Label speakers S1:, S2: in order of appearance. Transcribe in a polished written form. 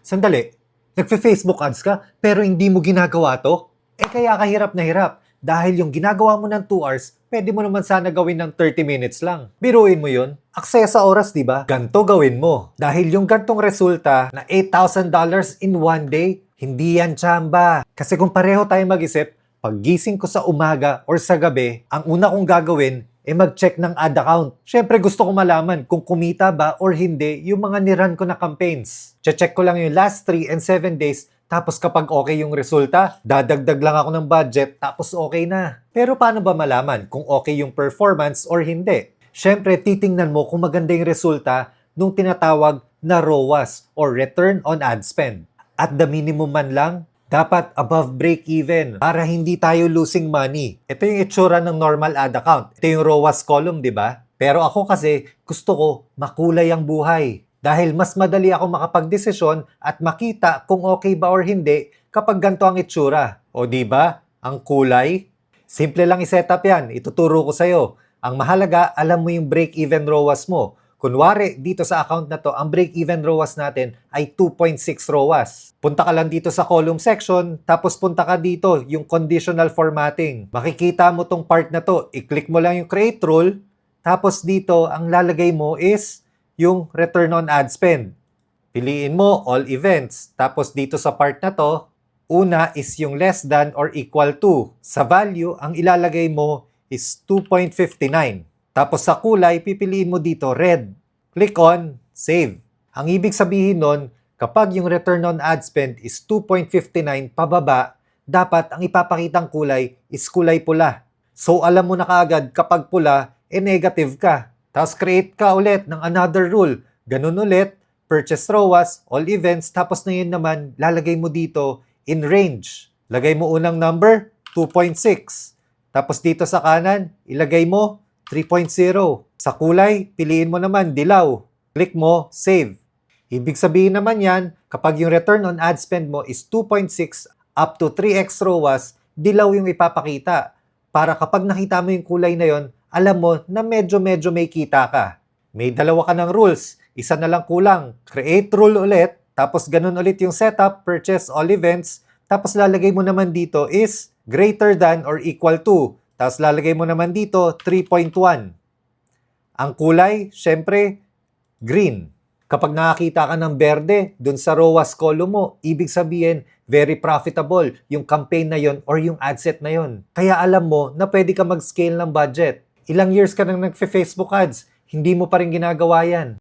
S1: Sandali, nagfe-Facebook ads ka pero hindi mo ginagawa to? Kaya kahirap na hirap dahil yung ginagawa mo ng 2 hours, pwede mo naman sana gawin ng 30 minutes lang. Biruin mo yun. Aksaya sa oras, di ba? Ganto gawin mo. Dahil yung gantong resulta na $8,000 in one day, hindi yan tsamba. Kasi kung pareho tayo mag-isip, paggising ko sa umaga or sa gabi, ang una kong gagawin mag-check ng ad account. Syempre gusto ko malaman kung kumita ba or hindi yung mga niran ko na campaigns. Check ko lang yung last 3 and 7 days, tapos kapag okay yung resulta, dadagdag lang ako ng budget, tapos okay na. Pero paano ba malaman kung okay yung performance or hindi? Syempre titingnan mo kung maganda yung resulta nung tinatawag na ROAS or Return on Ad Spend. At the minimum man lang, dapat above break-even para hindi tayo losing money. Ito yung itsura ng normal ad account. Ito yung ROAS column, di ba? Pero ako kasi gusto ko makulay ang buhay. Dahil mas madali ako makapagdesisyon at makita kung okay ba or hindi kapag ganito ang itsura. O di ba? Ang kulay. Simple lang i-setup yan. Ituturo ko sa'yo. Ang mahalaga, alam mo yung break-even ROAS mo. Kunwari, dito sa account na to, ang break-even ROAS natin ay 2.6 ROAS. Punta ka lang dito sa column section, tapos punta ka dito, yung conditional formatting. Makikita mo tong part na to. I-click mo lang yung create rule, tapos dito, ang lalagay mo is yung return on ad spend. Piliin mo all events. Tapos dito sa part na to, una is yung less than or equal to. Sa value, ang ilalagay mo is 2.59. Tapos sa kulay, pipiliin mo dito red. Click on save. Ang ibig sabihin nun, kapag yung return on ad spend is 2.59 pababa, dapat ang ipapakitang kulay is kulay pula. So alam mo na kaagad kapag pula, negative ka. Tapos create ka ulit ng another rule. Ganun ulit, purchase ROAS, all events, tapos na yun naman, lalagay mo dito in range. Lagay mo unang number, 2.6. Tapos dito sa kanan, ilagay mo 3.0. Sa kulay, piliin mo naman dilaw. Click mo, save. Ibig sabihin naman yan, kapag yung return on ad spend mo is 2.6 up to 3x ROAS, dilaw yung ipapakita. Para kapag nakita mo yung kulay na yon, alam mo na medyo may kita ka. May dalawa ka ng rules. Isa na lang kulang. Create rule ulit, tapos ganun ulit yung setup, purchase all events, tapos lalagay mo naman dito is greater than or equal to. Tapos lalagay mo naman dito 3.1. Ang kulay, syempre, green. Kapag nakakita ka ng berde dun sa ROAS column mo, ibig sabihin, very profitable yung campaign na yon or yung ad set na yon. Kaya alam mo na pwede ka mag-scale ng budget. Ilang years ka nang nagfe-Facebook ads, hindi mo pa rin ginagawa yan.